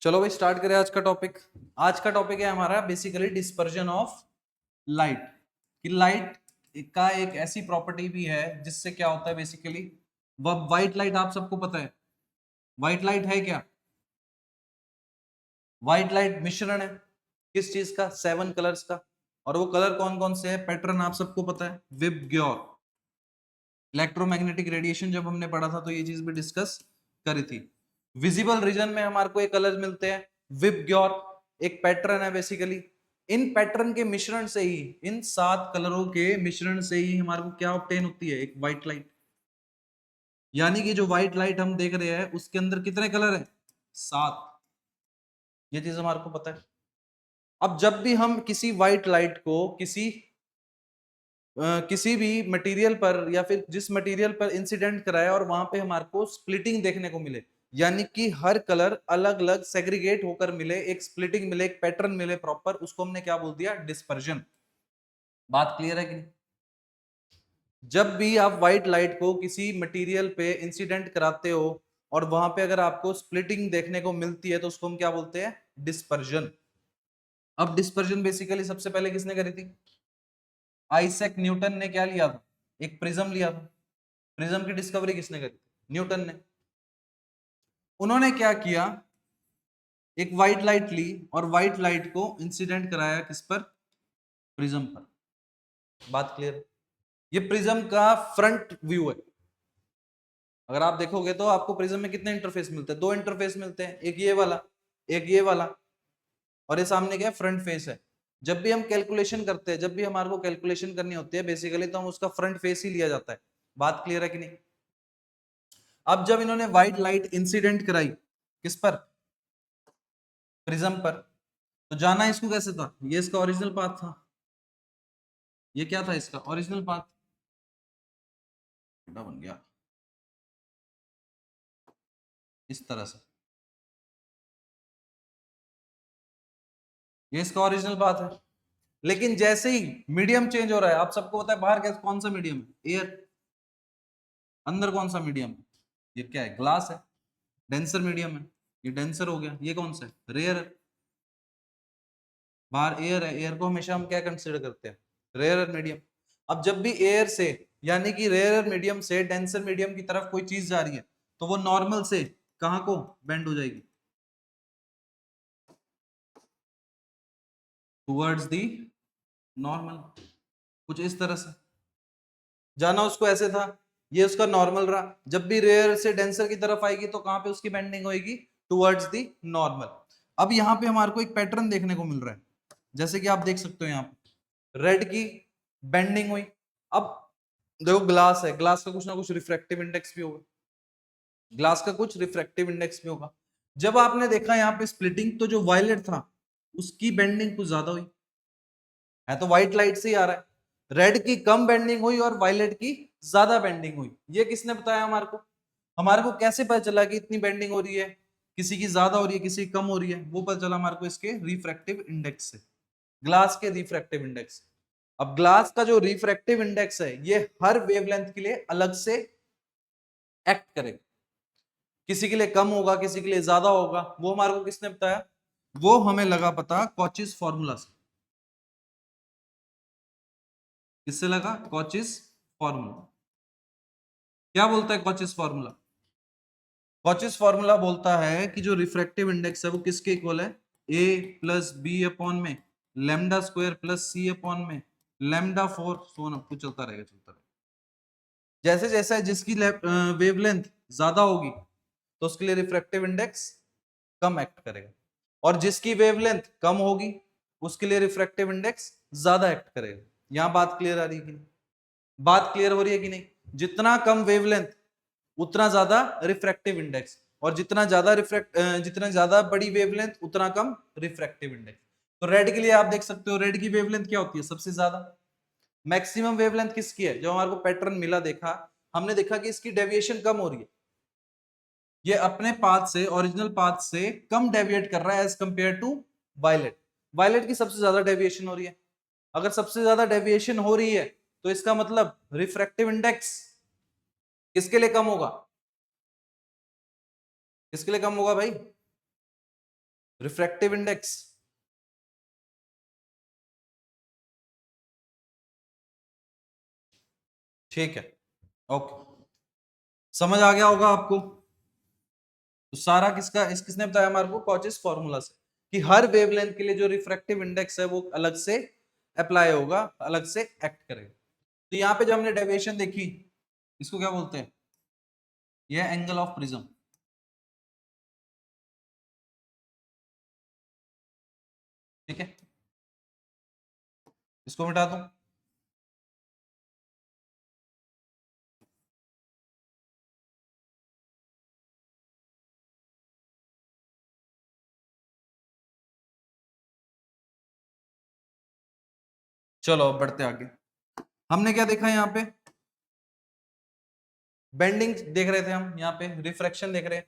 चलो भाई स्टार्ट करें आज का टॉपिक। आज का टॉपिक है हमारा बेसिकली डिस्पर्जन ऑफ लाइट। कि लाइट का एक ऐसी प्रॉपर्टी भी है जिससे क्या होता है बेसिकली। वह व्हाइट लाइट आप सबको पता है। व्हाइट लाइट है क्या? व्हाइट लाइट मिश्रण है किस चीज का? 7 कलर्स का। और वो कलर कौन कौन से है? पैटर्न आप सबको पता है, विबग्योर। इलेक्ट्रोमैग्नेटिक रेडिएशन जब हमने पढ़ा था तो ये चीज भी डिस्कस करी थी। विजिबल रीजन में हमारे को एक कलर मिलते हैं विबग्योर, एक पैटर्न है बेसिकली। इन पैटर्न के मिश्रण से ही, इन 7 कलरों के मिश्रण से ही हमारे को क्या ऑब्टेन होती है? एक व्हाइट लाइट। यानी कि जो व्हाइट लाइट हम देख रहे हैं उसके अंदर कितने कलर हैं? 7। ये चीज हमारे को पता है। अब जब भी हम किसी व्हाइट लाइट को किसी भी मटेरियल पर या फिर जिस मटेरियल पर इंसिडेंट कराया और वहां पे हमारे को स्प्लिटिंग देखने को मिले, यानी कि हर कलर अलग अलग सेग्रीगेट होकर मिले, एक स्प्लिटिंग मिले, एक पैटर्न मिले प्रॉपर, उसको हमने क्या बोल दिया? डिस्पर्जन। बात क्लियर है कि नहीं? जब भी आप व्हाइट लाइट को किसी मटेरियल पे इंसिडेंट कराते हो और वहां पे अगर आपको स्प्लिटिंग देखने को मिलती है तो उसको हम क्या बोलते हैं? डिस्पर्जन। अब डिस्पर्जन बेसिकली सबसे पहले किसने करी थी? आइजैक न्यूटन ने क्या लिया था? एक प्रिज्म लिया था। प्रिज्म की डिस्कवरी किसने करी? न्यूटन ने। उन्होंने क्या किया? एक व्हाइट लाइट ली और व्हाइट लाइट को इंसिडेंट कराया किस पर? प्रिज्म पर। बात क्लियर? ये प्रिज्म का फ्रंट व्यू है। अगर आप देखोगे तो आपको प्रिज्म में कितने इंटरफेस मिलते हैं? 2 इंटरफेस मिलते हैं, एक ये वाला, एक ये वाला। और ये सामने क्या है? फ्रंट फेस है। जब भी हम कैलकुलेशन करते हैं, जब भी हमारे को कैलकुलेशन करनी होती है बेसिकली, तो हम उसका फ्रंट फेस ही लिया जाता है। बात क्लियर है कि नहीं? अब जब इन्होंने व्हाइट लाइट इंसिडेंट कराई किस पर? प्रिज्म पर। तो जाना इसको कैसे था? ये इसका ओरिजिनल पाथ था। ये क्या था? इसका ओरिजिनल पाथ। बन गया इस तरह से। ये इसका ओरिजिनल पाथ है। लेकिन जैसे ही मीडियम चेंज हो रहा है, आप सबको पता है बाहर कौन सा मीडियम है? एयर। अंदर कौन सा मीडियम है? ये क्या है? ग्लास है। डेंसर मीडियम है। ये डेंसर हो गया। ये कौन सा है? रेयर है। बाहर एयर है। एयर को हमेशा हम क्या कंसिडर करते हैं? Rare medium. अब जब भी एयर से, यानी कि रेयर मीडियम से डेंसर मीडियम की तरफ कोई चीज जा रही है तो वो नॉर्मल से कहां को बेंड हो जाएगी? Towards the normal. कुछ इस तरह से जाना उसको ऐसे था। ये उसका नॉर्मल रहा। जब भी रेयर से डेंसर की तरफ आएगी तो कहां पे उसकी बेंडिंग होगी? Towards the normal. अब यहां पे हमारे को एक पैटर्न देखने को मिल रहा है, जैसे कि आप देख सकते हो यहां पे रेड की बेंडिंग हुई। अब देखो ग्लास है, ग्लास का कुछ ना कुछ रिफ्रैक्टिव इंडेक्स भी होगा। ग्लास का कुछ रिफ्रैक्टिव इंडेक्स भी होगा। जब आपने देखा यहाँ पे स्प्लिटिंग, तो जो वायलेट था उसकी बेंडिंग कुछ ज्यादा हुई है, तो व्हाइट लाइट से ही आ रहा है। रेड की कम बेंडिंग हुई और वायलेट की ज्यादा बेंडिंग हुई। ये किसने बताया हमारे को? हमारे को कैसे पता चला कि इतनी बेंडिंग हो रही है? किसी की ज्यादा हो रही है, किसी की कम हो रही है, वो पता चला हमारे को इसके रिफ्रैक्टिव इंडेक्स से। ग्लास के रिफ्रैक्टिव इंडेक्स। अब ग्लास का जो रिफ्रैक्टिव इंडेक्स है ये हर वेवलेंथ के लिए अलग से एक्ट करेगा। किसी के लिए कम होगा, किसी के लिए ज्यादा होगा। वो हमारे को किसने बताया? वो हमें लगा पता कॉचिस फॉर्मूला से। किससे लगा? Cauchy's formula. क्या बोलता है कॉचिस फॉर्मूला? कॉचिस फॉर्मूला बोलता है कि जो रिफ्रैक्टिव इंडेक्स है वो किसके इक्वल है? ए प्लस बी अपॉन में लेमडा स्क्वायर प्लस सी अपॉन में लेमडा फोर, सोन कुछ चलता रहेगा चलता रहेगा। जैसे जैसे जिसकी वेवलेंथ ज्यादा होगी तो उसके लिए रिफ्रैक्टिव इंडेक्स कम एक्ट करेगा, और जिसकी वेवलेंथ कम होगी उसके लिए रिफ्रैक्टिव इंडेक्स ज्यादा एक्ट करेगा। यहां बात क्लियर आ रही है कि नहीं? बात क्लियर हो रही है कि नहीं? जितना कम वेवलेंथ उतना ज्यादा रिफ्रैक्टिव इंडेक्स, और जितना ज्यादा बड़ी वेवलेंथ उतना कम रिफ्रैक्टिव इंडेक्स। तो रेड के लिए आप देख सकते हो, रेड की वेवलेंथ क्या होती है? सबसे ज्यादा। मैक्सिमम वेवलेंथ किसकी है? जो हमारे को पैटर्न मिला, देखा हमने, देखा कि इसकी डेविएशन कम हो रही है। ये अपने पाथ से, ओरिजिनल पाथ से कम डेविएट कर रहा है as compare to violet. Violet की सबसे ज्यादा डेविएशन हो रही है। अगर सबसे ज्यादा डेविएशन हो रही है तो इसका मतलब रिफ्रैक्टिव इंडेक्स किसके लिए कम होगा? किसके लिए कम होगा भाई? रिफ्रैक्टिव इंडेक्स, ठीक है, ओके, समझ आ गया होगा आपको। तो सारा किसका, इस किसने बताया हमारे को, कॉचेस फॉर्मूला से, कि हर वेवलेंथ के लिए जो रिफ्रैक्टिव इंडेक्स है वो अलग से अप्लाई होगा, अलग से एक्ट करेगा। तो यहाँ पे जब हमने डेविएशन देखी, इसको क्या बोलते हैं, ये एंगल ऑफ प्रिज्म, ठीक है, इसको मिटा दूं, चलो अब बढ़ते आगे। हमने क्या देखा यहाँ पे, बेंडिंग देख रहे थे हम, यहाँ पे रिफ्रैक्शन देख रहे हैं।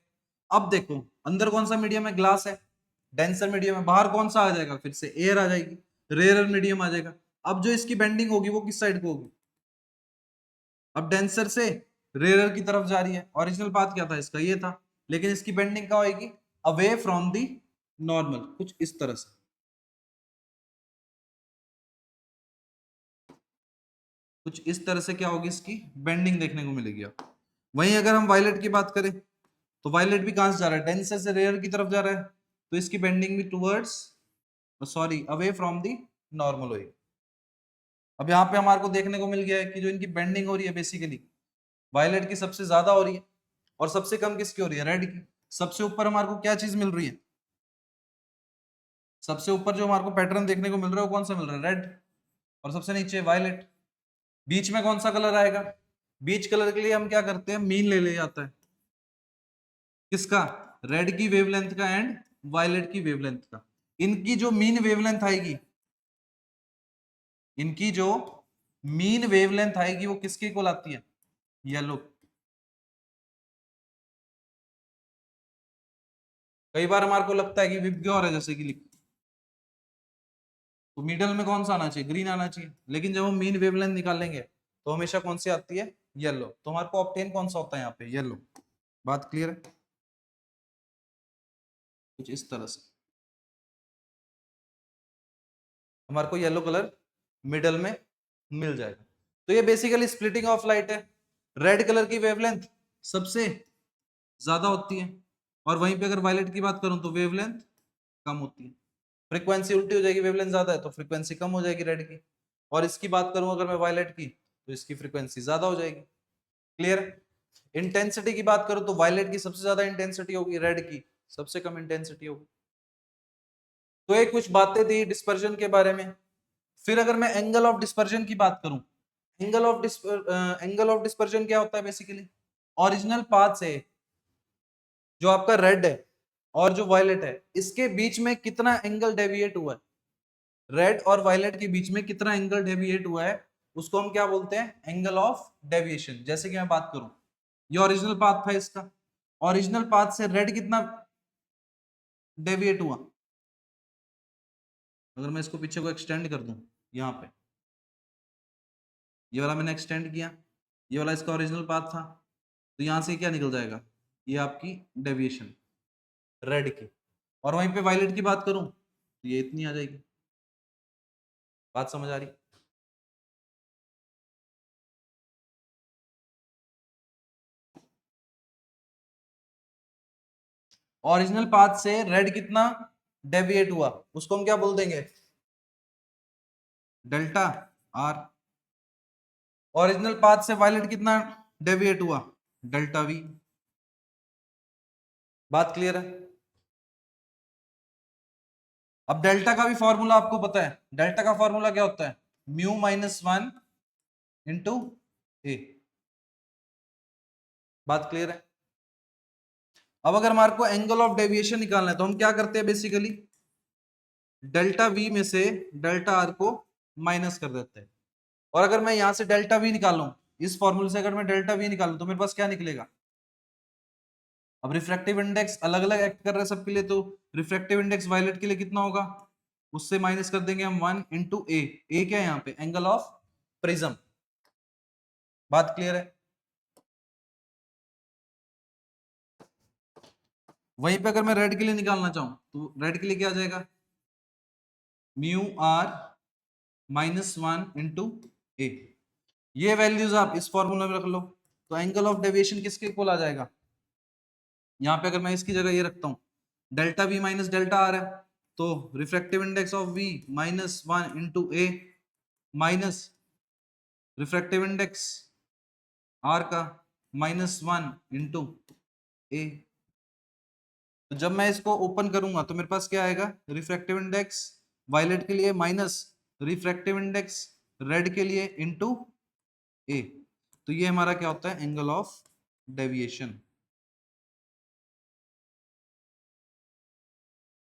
अब देखो अंदर कौन सा मीडियम है, ग्लास है, डेंसर मीडियम है, बाहर कौन सा आ जाएगा, फिर से एयर आ जाएगी, रेयर मीडियम आ जाएगा। अब जो इसकी बेंडिंग होगी वो किस साइड को होगी, अब डेंसर से रेयर की तरफ जा रही है, ओरिजिनल पाथ क्या था इसका, ये था, लेकिन इसकी बेंडिंग क्या होगी, अवे फ्रॉम दी नॉर्मल, कुछ इस तरह से, कुछ इस तरह से क्या होगी, इसकी बेंडिंग देखने को मिलेगी आपको। वहीं अगर हम वायलेट की बात करें, तो वायलेट भी कहां से जा रहा है, डेंसर से रेयर की तरफ जा रहा है, तो इसकी बेंडिंग भी towards, sorry away from the normal होगी। अब यहाँ पे हमारे को देखने को मिल गया है कि जो इनकी बेंडिंग हो रही है बेसिकली वायलेट की सबसे ज्यादा हो रही है, और सबसे कम किसकी हो रही है, रेड की। सबसे ऊपर हमारे को क्या चीज मिल रही है, सबसे ऊपर जो हमारे को पैटर्न देखने को मिल रहा है वो कौन सा मिल रहा है, रेड, और सबसे नीचे वायलेट। बीच में कौन सा कलर आएगा, बीच कलर के लिए हम क्या करते हैं, मीन ले जाता है, किसका, रेड की वेवलेंथ का एंड वायलेट की वेवलेंथ का। इनकी जो मीन वेवलेंथ आएगी, इनकी जो मीन वेवलेंथ आएगी वो किसकी इक्वल आती है, येलो। कई बार हमारे को लगता है कि विबग्योर है जैसे कि लिख, तो मिडल में कौन सा आना चाहिए, ग्रीन आना चाहिए, लेकिन जब हम मीन वेवलेंथ निकालेंगे तो हमेशा कौन सी आती है, येलो। तो हमारे को ऑब्टेन कौन सा होता है यहाँ पे, येलो। बात क्लियर है, कुछ इस तरह से हमारे को येलो कलर मिडल में मिल जाएगा। तो ये बेसिकली स्प्लिटिंग ऑफ लाइट है। रेड कलर की वेवलेंथ सबसे ज्यादा होती है, और वहीं पे अगर वायलेट की बात करूं तो वेवलेंथ कम होती है। फ्रीक्वेंसी उल्टी हो जाएगी, वेवलेंथ ज्यादा है तो फ्रीक्वेंसी कम हो जाएगी रेड की, और इसकी बात करूं अगर मैं वायलेट की तो इसकी फ्रीक्वेंसी ज्यादा हो जाएगी। क्लियर है। इंटेंसिटी की बात करूं तो वायलेट की सबसे ज्यादा इंटेंसिटी होगी, रेड की सबसे कम इंटेंसिटी होगी। तो ये कुछ बातें थी डिस्पर्जन के बारे में। फिर अगर मैं एंगल ऑफ डिस्पर्जन की बात करूं, एंगल ऑफ डिस्पर्जन क्या होता है बेसिकली, ओरिजिनल पाथ से जो आपका रेड है और जो वायलेट है इसके बीच में कितना एंगल डेविएट हुआ है, रेड और वायलेट के बीच में कितना एंगल डेविएट हुआ है, उसको हम क्या बोलते हैं, एंगल ऑफ डेविएशन। जैसे कि मैं बात करूं, ये ओरिजिनल पाथ था इसका, ओरिजिनल पाथ से रेड कितना डेविएट हुआ, अगर मैं इसको पीछे को एक्सटेंड कर दूं, यहाँ पे ये वाला मैंने एक्सटेंड किया, ये वाला इसका ओरिजिनल पाथ था, तो यहां से क्या निकल जाएगा, ये आपकी डेविएशन रेड की। और वहीं पे वायलेट की बात करूं तो ये इतनी आ जाएगी। बात समझ आ रही, ओरिजिनल पाथ से रेड कितना डेविएट हुआ उसको हम क्या बोल देंगे, डेल्टा आर। ओरिजिनल पाथ से वायलेट कितना डेविएट हुआ, डेल्टा वी। बात क्लियर है। अब डेल्टा का भी फॉर्मूला आपको पता है, डेल्टा का फॉर्मूला क्या होता है, म्यू माइनस वन इंटू ए। बात क्लियर है। अब अगर हमारे को एंगल ऑफ डेविएशन निकालना है तो हम क्या करते हैं बेसिकली, डेल्टा वी में से डेल्टा आर को माइनस कर देते हैं। और अगर मैं यहां से डेल्टा वी निकालूं, इस फॉर्मूले से अगर मैं डेल्टा वी निकालूं तो मेरे पास क्या निकलेगा, अब रिफ्रैक्टिव इंडेक्स अलग अलग एक्ट कर रहा है सबके लिए, तो रिफ्रैक्टिव इंडेक्स वायलेट के लिए कितना होगा, उससे माइनस कर देंगे हम वन इंटू ए। ए क्या है यहाँ पे, एंगल ऑफ प्रिज्म। बात क्लियर है। वहीं पे अगर मैं रेड के लिए निकालना चाहूं तो रेड के लिए क्या आ जाएगा, म्यू आर -1 × ए। ये वैल्यूज आप इस फॉर्मूला में रख लो, तो एंगल ऑफ डेविएशन किसके इक्वल आ जाएगा, यहाँ पे अगर मैं इसकी जगह ये रखता हूँ delta V minus delta R है, तो refractive index of V -1 × A minus refractive index R का -1 × ए। तो जब मैं इसको ओपन करूंगा तो मेरे पास क्या आएगा, रिफ्रैक्टिव इंडेक्स वायलेट के लिए माइनस रिफ्रैक्टिव इंडेक्स रेड के लिए इंटू ए। तो ये हमारा क्या होता है, एंगल ऑफ डेविएशन।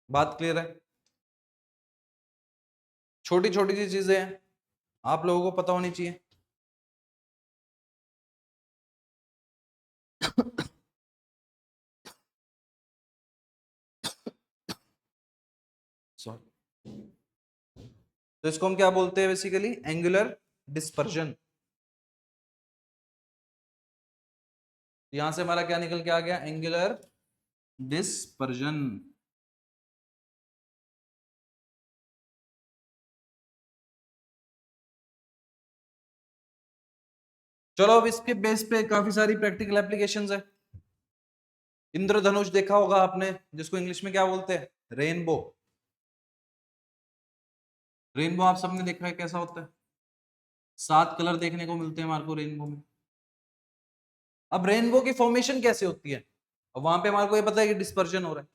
बात क्लियर है? छोटी छोटी सी चीजें हैं, आप लोगों को पता होनी चाहिए। सॉरी। तो इसको हम क्या बोलते हैं बेसिकली, एंगुलर डिस्पर्जन। यहां से हमारा क्या निकल के आ गया, एंगुलर डिस्पर्जन। चलो अब इसके बेस पे काफी सारी प्रैक्टिकल एप्लीकेशंस है। इंद्रधनुष देखा होगा आपने, जिसको इंग्लिश में क्या बोलते हैं, रेनबो। रेनबो आप सबने देखा है कैसा होता है, 7 कलर देखने को मिलते हैं हमारे को रेनबो में। अब रेनबो की फॉर्मेशन कैसे होती है, अब वहां पे हमारे को ये पता है कि डिस्पर्जन हो रहा है,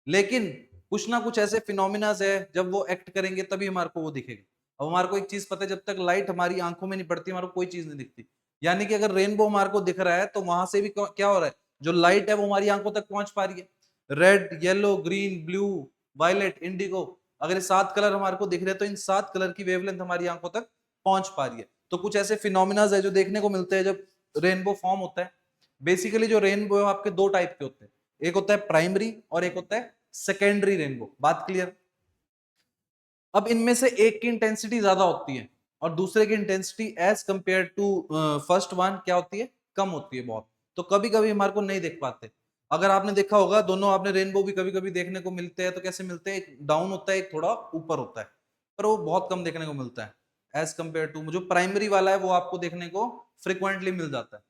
लेकिन कुछ ना कुछ ऐसे फिनोमिनाज है जब वो एक्ट करेंगे तभी हमारे को वो दिखेगा। अब हमारे को एक चीज पता है, जब तक लाइट हमारी आंखों में नहीं पड़ती हमारे को कोई चीज नहीं दिखती। यानी कि अगर रेनबो हमारे को दिख रहा है तो वहां से भी क्या हो रहा है, जो लाइट है वो हमारी आंखों तक पहुंच पा रही है। Red, yellow, green, blue, violet, indigo, अगर ये 7 कलर हमारे को दिख रहे हैं तो इन 7 कलर की वेवलेंथ हमारी आंखों तक पहुंच पा रही है। तो कुछ ऐसे फिनोमिनाज है जो देखने को मिलते हैं जब रेनबो फॉर्म होता है। बेसिकली जो रेनबो है आपके दो टाइप के होते हैं, एक होता है प्राइमरी और एक होता है सेकेंडरी रेनबो। बात क्लियर? अब इनमें से एक की इंटेंसिटी ज्यादा होती है और दूसरे की intensity as compare to first one क्या होती है, कम होती है बहुत। तो कभी कभी हमारे को नहीं देख पाते। अगर आपने देखा होगा, दोनों आपने रेनबो भी कभी कभी देखने को मिलते हैं, तो कैसे मिलते हैं, एक डाउन होता है एक थोड़ा ऊपर होता है, पर वो बहुत कम देखने को मिलता है एज कंपेयर टू जो प्राइमरी वाला है, वो आपको देखने को फ्रिक्वेंटली मिल जाता है।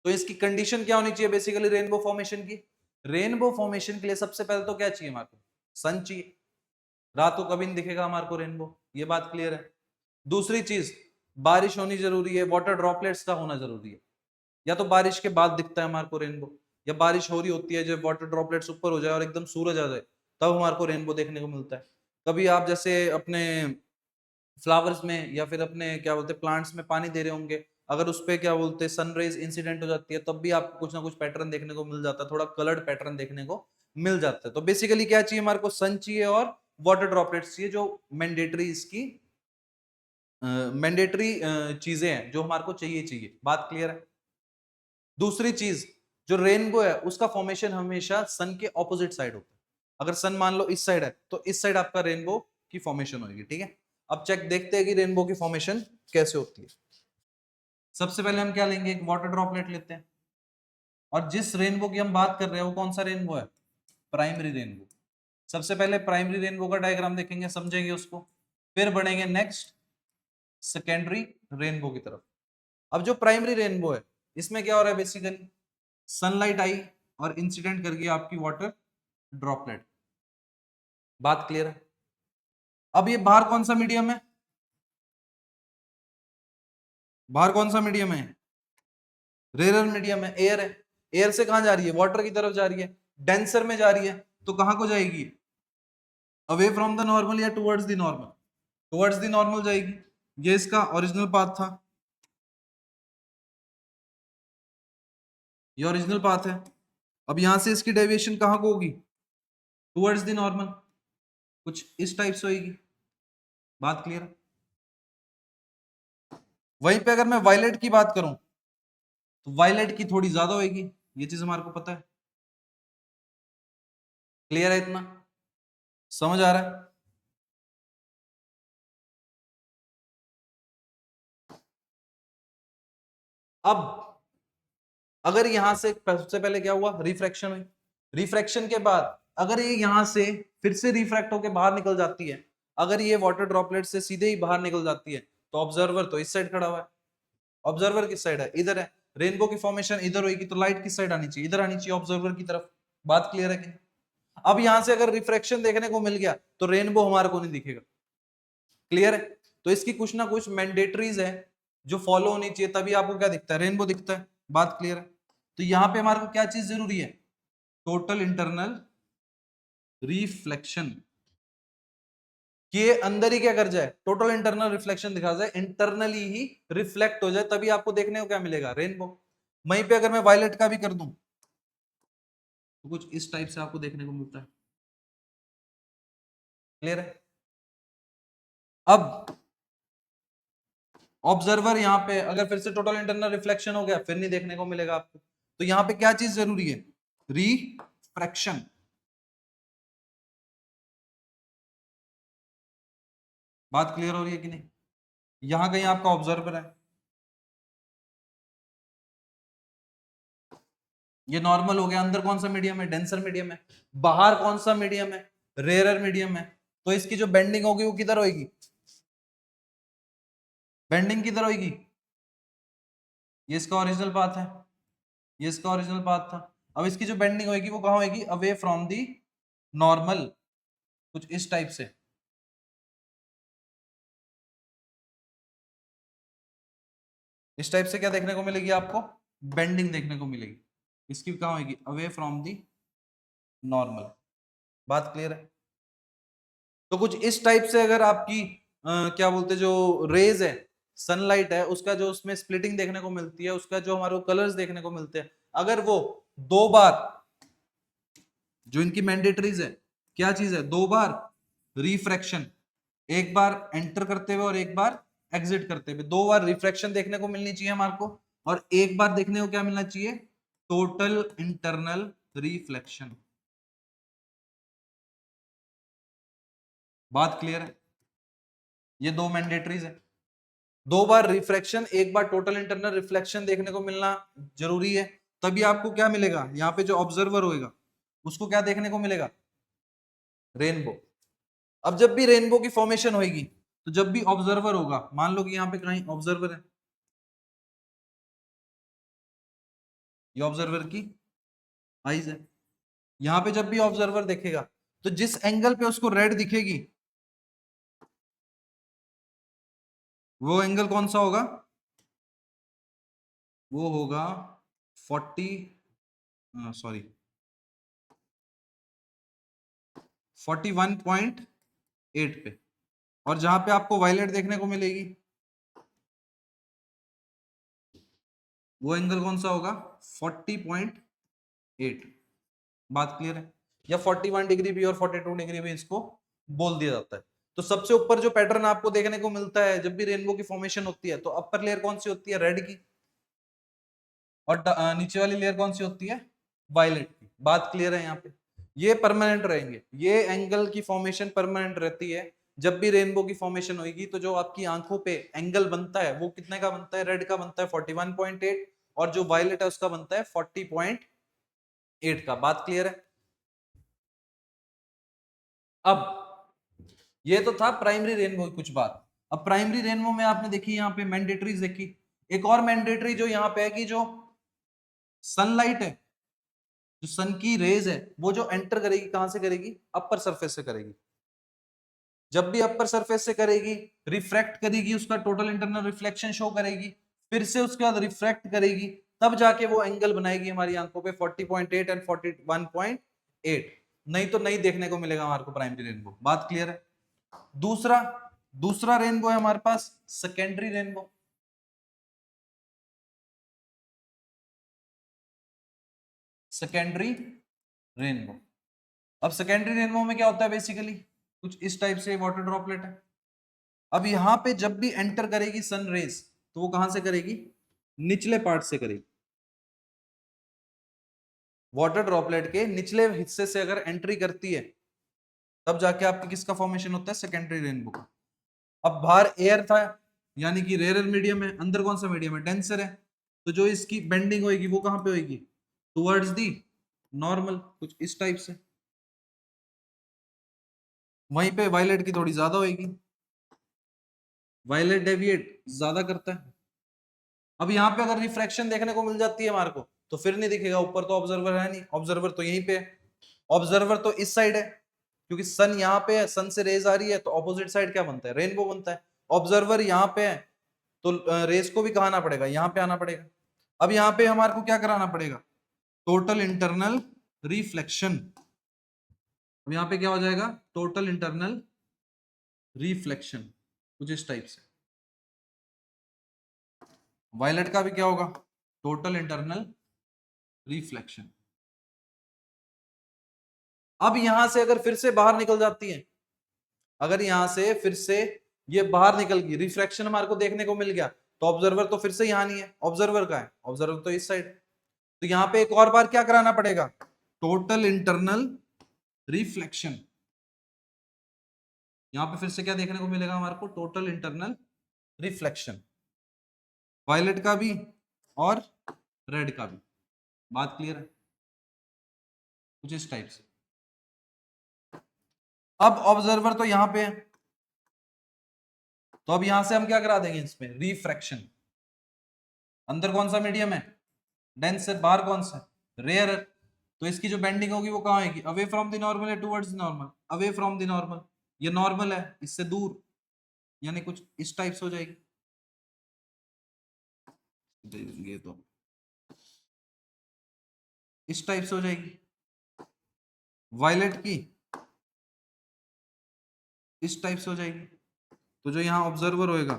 तो इसकी कंडीशन क्या होनी चाहिए बेसिकली रेनबो फॉर्मेशन की, रेनबो फॉर्मेशन के लिए सबसे पहले तो क्या चाहिए हमारे को, सन चाहिए। रात को कभी नहीं दिखेगा हमारे को रेनबो, ये बात क्लियर है। दूसरी चीज, बारिश होनी जरूरी है, वाटर ड्रॉपलेट्स का होना जरूरी है। या तो बारिश के बाद दिखता है हमारे को रेनबो, या बारिश हो रही होती है जब वाटर ड्रॉपलेट्स ऊपर हो जाए और एकदम सूरज आ जाए तब हमारे को रेनबो देखने को मिलता है। कभी आप जैसे अपने फ्लावर्स में या फिर अपने क्या बोलते हैं प्लांट्स में पानी दे रहे होंगे, अगर उस पे क्या बोलते हैं सनराइज इंसिडेंट हो जाती है तब भी आपको कुछ ना कुछ पैटर्न देखने को मिल जाता है, थोड़ा कलर्ड पैटर्न देखने को मिल जाता है। तो बेसिकली क्या चाहिए हमारे को, सन चाहिए और वाटर ड्रॉपलेट्स चाहिए, जो मैंडेटरी इसकी मैंडेटरी चीजें हैं जो हमारे को चाहिए चाहिए। बात क्लियर है? दूसरी चीज, जो रेनबो है उसका फॉर्मेशन हमेशा सन के ऑपोजिट साइड होता है। अगर सन मान लो इस साइड है तो इस साइड आपका रेनबो की फॉर्मेशन होगी, ठीक है। अब चेक देखते हैं कि रेनबो की फॉर्मेशन कैसे होती है। सबसे पहले हम क्या लेंगे, एक वाटर ड्रॉपलेट लेते हैं, और जिस रेनबो की हम बात कर रहे हैं वो कौन सा रेनबो है, प्राइमरी रेनबो। सबसे पहले प्राइमरी रेनबो का डायग्राम देखेंगे, समझेंगे उसको, फिर बढ़ेंगे नेक्स्ट सेकेंडरी रेनबो की तरफ। अब जो प्राइमरी रेनबो है इसमें क्या हो रहा है, बेसिकली सनलाइट आई और इंसिडेंट कर गई आपकी वाटर ड्रॉपलेट। बात क्लियर है? अब ये बाहर कौन सा मीडियम है, बाहर कौन सा मीडियम है, रेयर मीडियम है, एयर है। एयर से कहां जा रही है, वाटर की तरफ जा रही है, डेंसर में जा रही है, तो कहां को जाएगी, अवे फ्रॉम द नॉर्मल या towards the normal, towards the normal जाएगी। ये इसका ओरिजिनल पाथ था, ये ओरिजिनल पाथ है। अब यहां से इसकी डेविएशन कहां को होगी, टुवर्ड्स द नॉर्मल, कुछ इस टाइप से होगी। बात क्लियर है? वहीं पे अगर मैं वायलेट की बात करूं तो वायलेट की थोड़ी ज्यादा होगी, ये चीज हमारे को पता है। क्लियर है, इतना समझ आ रहा है? अब अगर यहां से सबसे पहले क्या हुआ, रिफ्रैक्शन हुई, रिफ्रैक्शन के बाद अगर ये यहां से फिर से रिफ्रैक्ट होकर बाहर निकल जाती है, अगर ये वाटर ड्रॉपलेट से सीधे ही बाहर निकल जाती है, तो ऑब्जर्वर तो इस साइड खड़ा हुआ है, ऑब्जर्वर किस साइड है, इधर है, रेनबो की फॉर्मेशन इधर होगी, तो लाइट किस साइड आनी चाहिए, इधर आनी चाहिए, ऑब्जर्वर की तरफ। बात क्लियर है कि? अब यहां से अगर रिफ्रैक्शन देखने को मिल गया तो रेनबो हमारे को नहीं दिखेगा। क्लियर है? तो इसकी कुछ ना कुछ मैंडेटरीज है जो फॉलो होनी चाहिए, तभी आपको क्या दिखता है, रेनबो दिखता है। बात क्लियर है? तो यहां पे हमारे को क्या चीज जरूरी है, टोटल इंटरनल रिफ्लेक्शन, कि ये अंदर ही क्या कर जाए, टोटल इंटरनल रिफ्लेक्शन दिखा जाए, इंटरनली ही रिफ्लेक्ट हो जाए, तभी आपको देखने को क्या मिलेगा, रेनबो। वहीं पे अगर मैं वायलेट का भी कर दूं तो कुछ इस टाइप से आपको देखने को मिलता है। क्लियर है? अब ऑब्जर्वर यहां पे अगर फिर से टोटल इंटरनल रिफ्लेक्शन हो गया, फिर नहीं देखने को मिलेगा आपको, तो यहां पे क्या चीज जरूरी है, रिफ्रैक्शन। बात क्लियर हो रही है कि नहीं? यहां कहीं आपका ऑब्जर्वर है, ये नॉर्मल हो गया, अंदर कौन सा मीडियम है, डेंसर मीडियम है, बाहर कौन सा मीडियम है, रेयरर मीडियम है, तो इसकी जो बेंडिंग होगी वो किधर होगी, बेंडिंग किधर होगी, ये इसका ओरिजिनल पाथ है, ये इसका ओरिजिनल पाथ था। अब इसकी जो बेंडिंग होगी वो कहां होगी, अवे फ्रॉम दी नॉर्मल, कुछ इस टाइप से। इस टाइप से क्या देखने को मिलेगी आपको, बेंडिंग देखने को मिलेगी, इसकी कहां होगी, अवे फ्रॉम दी नॉर्मल। बात क्लियर है? तो कुछ इस टाइप से अगर आपकी क्या बोलते जो रेज है, सनलाइट है, उसका जो उसमें स्प्लिटिंग देखने को मिलती है, उसका जो हमारे कलर्स देखने को मिलते हैं, अगर वो दो बार, जो इनकी मैंडेटरीज है, क्या चीज है, दो बार रिफ्रैक्शन, एक बार एंटर करते हुए और एक बार एग्जिट करते हुए, दो बार रिफ्रैक्शन देखने को मिलनी चाहिए हमारे को, और एक बार देखने को क्या मिलना चाहिए, टोटल इंटरनल रिफ्लेक्शन। बात क्लियर है? ये दो मैंडेटरीज है, दो बार रिफ्रैक्शन एक बार टोटल इंटरनल रिफ्लेक्शन देखने को मिलना जरूरी है, तभी आपको क्या मिलेगा, यहाँ पे जो ऑब्जर्वर होएगा उसको क्या देखने को मिलेगा, रेनबो। अब जब भी रेनबो की फॉर्मेशन होगी, तो जब भी ऑब्जर्वर होगा, मान लो कि यहाँ पे कहीं ऑब्जर्वर है, ये ऑब्जर्वर की आईज है, यहाँ पे जब भी ऑब्जर्वर देखेगा तो जिस एंगल पे उसको रेड दिखेगी, वो एंगल कौन सा होगा, वो होगा 40 सॉरी 41.8 पे, और जहां पे आपको वायलेट देखने को मिलेगी वो एंगल कौन सा होगा, 40.8। बात क्लियर है? या 41 डिग्री भी और 42 डिग्री भी इसको बोल दिया जाता है। तो सबसे ऊपर जो पैटर्न आपको देखने को मिलता है जब भी रेनबो की फॉर्मेशन होती है, तो अपर लेयर कौन सी होती है, रेड की, और नीचे वाली लेयर कौन सी होती है, वायलेट की। बात क्लियर है? यहाँ पे ये परमानेंट रहेंगे, ये एंगल की फॉर्मेशन परमानेंट रहती है। जब भी रेनबो की फॉर्मेशन होगी तो जो आपकी आंखों पे एंगल बनता है वो कितने का बनता है, रेड का बनता है 41.8, और जो वायलेट है उसका बनता है 40.8 का। बात क्लियर है? अब ये तो था प्राइमरी रेनबो की कुछ बात। अब प्राइमरी रेनबो में आपने देखी यहाँ पे मैंडेटरीज देखी, एक और मैंडेटरी जो यहाँ पे है कि जो सनलाइट है, जो सन की रेज है, वो जो एंटर करेगी कहां से करेगी, अपर सरफेस से करेगी। जब भी अपर सरफेस से करेगी, रिफ्रैक्ट करेगी, उसका टोटल इंटरनल रिफ्लेक्शन शो करेगी, फिर से उसके बाद रिफ्रैक्ट करेगी, तब जाके वो एंगल बनाएगी हमारी आंखों पे 40.8 एंड 41.8। नहीं तो नहीं देखने को मिलेगा हमारे को प्राइमरी रेनबो। बात क्लियर है? दूसरा दूसरा रेनबो है हमारे पास सेकेंडरी रेनबो। सेकेंडरी रेनबो, अब सेकेंडरी रेनबो में क्या होता है, बेसिकली कुछ इस टाइप से वाटर ड्रॉपलेट है। अब यहां पे जब भी एंटर करेगी सन रेज, तो वो कहां से करेगी, निचले पार्ट से करेगी। वाटर ड्रॉपलेट के निचले हिस्से से अगर एंट्री करती है, तब जाके आपकी किसका फॉर्मेशन होता है, सेकेंडरी रेनबो का। अब बाहर एयर था, यानी कि रेयर मीडियम है, अंदर कौन सा मीडियम है, डेंसर है, तो जो इसकी बेंडिंग होगी वो कहां पे होगी, टुवर्ड्स दी नॉर्मल कुछ इस टाइप से। वहीं पे वायलेट की थोड़ी ज्यादा होगी, वायलेट डेविएट ज्यादा करता है। अब यहाँ पे अगर रिफ्रैक्शन देखने को मिल जाती है हमारे को तो फिर नहीं दिखेगा, ऊपर तो ऑब्जर्वर है नहीं, ऑब्जर्वर तो यहीं पे है, ऑब्जर्वर तो इस साइड है, क्योंकि सन यहाँ पे है, सन से रेज आ रही है तो ऑपोजिट साइड क्या बनता है, रेनबो बनता है। ऑब्जर्वर यहाँ पे है तो रेस को भी कहाँ आना पड़ेगा, यहाँ पे आना पड़ेगा। अब यहाँ पे हमारे को क्या कराना पड़ेगा, टोटल इंटरनल रिफ्लेक्शन। अब यहाँ पे क्या हो जाएगा, टोटल इंटरनल रिफ्लेक्शन, कुछ इस टाइप से। वायलेट का भी क्या होगा, टोटल इंटरनल रिफ्लेक्शन। अब यहां से अगर फिर से बाहर निकल जाती है, अगर यहां से फिर से ये बाहर निकल गई, रिफ्रैक्शन हमारे को देखने को मिल गया, तो ऑब्जर्वर तो फिर से यहां नहीं है, ऑब्जर्वर का है, ऑब्जर्वर तो इस साइड। तो यहां पे एक और बार क्या कराना पड़ेगा, टोटल इंटरनल रिफ्लेक्शन। यहां पे फिर से क्या देखने को मिलेगा हमारे को, टोटल इंटरनल रिफ्लेक्शन, वायलेट का भी और रेड का भी। बात क्लियर है, कुछ इस टाइप से। अब ऑब्जर्वर तो यहां पे है, तो अब यहां से हम क्या करा देंगे इसमें, रिफ्रैक्शन। अंदर कौन सा मीडियम है, डेंस है, बाहर कौन सा, रेयर। तो इसकी जो बेंडिंग होगी वो कहाँ आएगी, अवे फ्रॉम द नॉर्मल है towards the normal, away from the normal. ये नॉर्मल है, इससे दूर, यानी कुछ इस टाइप से हो जाएगी। ये तो इस टाइप से हो जाएगी, वायलेट की इस टाइप से हो जाएगी। तो जो यहाँ ऑब्जर्वर होएगा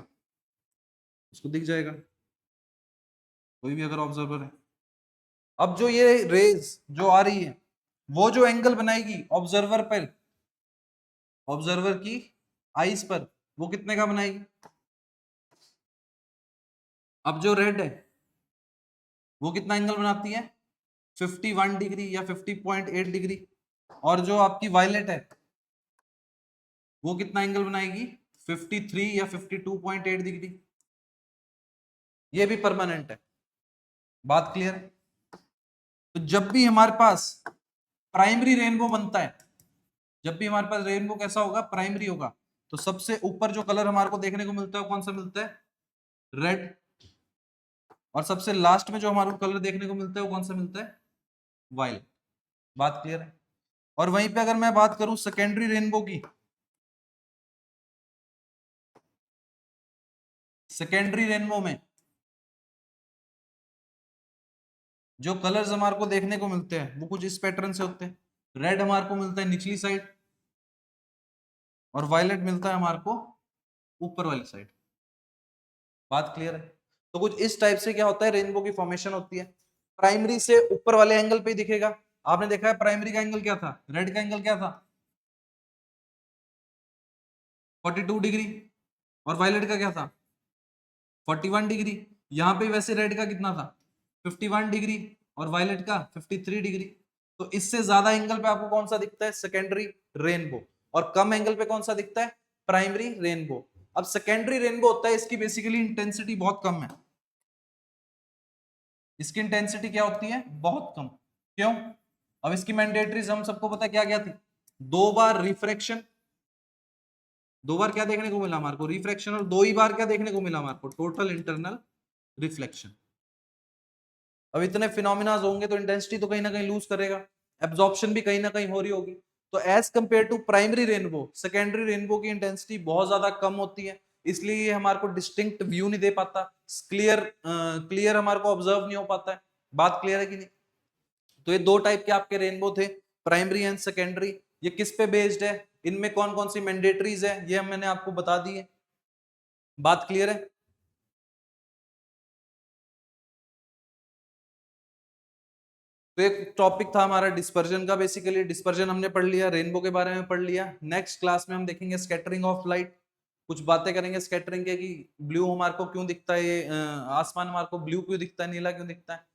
उसको दिख जाएगा, कोई भी अगर ऑब्जर्वर है। अब जो ये रेज जो आ रही है वो जो एंगल बनाएगी ऑब्जर्वर पर, ऑब्जर्वर की आईज पर, वो कितने का बनाएगी। अब जो रेड है वो कितना एंगल बनाती है, 51 डिग्री या 50.8 डिग्री। और जो आपकी वायलेट है वो कितना एंगल बनाएगी, 53 या 52.8 डिग्री। ये भी परमानेंट है, बात क्लियर है। तो जब भी हमारे पास प्राइमरी रेनबो बनता है, जब भी हमारे पास रेनबो कैसा होगा, प्राइमरी होगा, तो सबसे ऊपर जो कलर हमारे को देखने को मिलता है कौन सा मिलता है, रेड। और सबसे लास्ट में जो हमारे को कलर देखने को मिलता है वो कौन सा मिलता है, वायलेट। बात क्लियर है। और वहीं पे अगर मैं बात करूं सेकेंडरी रेनबो की, सेकेंडरी रेनबो में जो कलर्स हमारे को देखने को मिलते हैं वो कुछ इस पैटर्न से होते हैं। रेड हमारे को मिलता है निचली साइड और वायलेट मिलता है हमारे को ऊपर वाली साइड। बात क्लियर है। तो कुछ इस टाइप से क्या होता है, रेनबो की फॉर्मेशन होती है। प्राइमरी से ऊपर वाले एंगल पे ही दिखेगा। आपने देखा है प्राइमरी का एंगल क्या था, रेड का एंगल क्या था, 42 डिग्री। और वायलेट का क्या था, 41 डिग्री। यहाँ पे वैसे रेड का कितना था, 51 डिग्री, और वायलेट का 53 डिग्री। तो इससे ज्यादा एंगल पे आपको कौन सा दिखता है, सेकेंडरी रेनबो। और कम एंगल पे कौन सा दिखता है, प्राइमरी रेनबो। अब सेकेंडरी रेनबो होता है, इसकी बेसिकली इंटेंसिटी बहुत कम है। इसकी इंटेंसिटी क्या होती है, बहुत कम। क्यों, अब इसकी मैंडेटरीज हम सबको पता है क्या क्या थी, दो बार रिफ्रैक्शन, दो बार क्या देखने को मिला हमारे को, रिफ्रैक्शन, और दो ही बार क्या देखने को मिला हमारे को, टोटल इंटरनल रिफ्लेक्शन। अब इतने फिनोमिना होंगे तो इंटेंसिटी तो कहीं ना कहीं लूज करेगा, एब्जॉर्प्शन भी कहीं ना कहीं हो रही होगी। तो as compare to primary rainbow, secondary rainbow की इंटेंसिटी बहुत ज्यादा कम होती है, इसलिए ये हमारे को डिस्टिंक्ट व्यू नहीं दे पाता, क्लियर क्लियर हमारे को ऑब्जर्व नहीं हो पाता है। बात क्लियर है कि नहीं। तो ये दो टाइप के आपके रेनबो थे, प्राइमरी एंड सेकेंडरी। ये किस पे बेस्ड है, इनमें कौन कौन सी मैंडेटरीज है, ये मैंने आपको बता दी है। बात क्लियर है। तो एक टॉपिक था हमारा डिस्पर्जन का, बेसिकली डिस्पर्जन हमने पढ़ लिया, रेनबो के बारे में पढ़ लिया। नेक्स्ट क्लास में हम देखेंगे स्कैटरिंग ऑफ लाइट, कुछ बातें करेंगे स्कैटरिंग के, कि ब्लू हमारे को क्यों दिखता है, ये आसमान हमारे को ब्लू क्यों दिखता है, नीला क्यों दिखता है।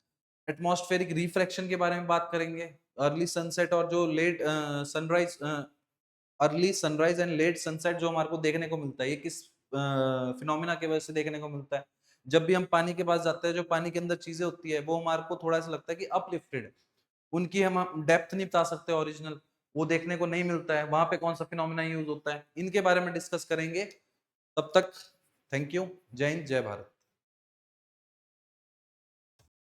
एटमॉस्फेरिक रिफ्रैक्शन के बारे में बात करेंगे, अर्ली सनसेट और जो late sunrise, early sunrise and late sunset जो हमारे को देखने को मिलता है, ये किस फिनोमिना की वजह से देखने को मिलता है। जब भी हम पानी के पास जाते हैं, जो पानी के अंदर चीजें होती है वो हमारे को थोड़ा सा लगता है कि अपलिफ्टेड है, उनकी हम डेप्थ नहीं बता सकते ओरिजिनल, वो देखने को नहीं मिलता है, वहां पे कौन सा फिनोमिना यूज होता है, इनके बारे में डिस्कस करेंगे। तब तक थैंक यू। जय हिंद, जय भारत।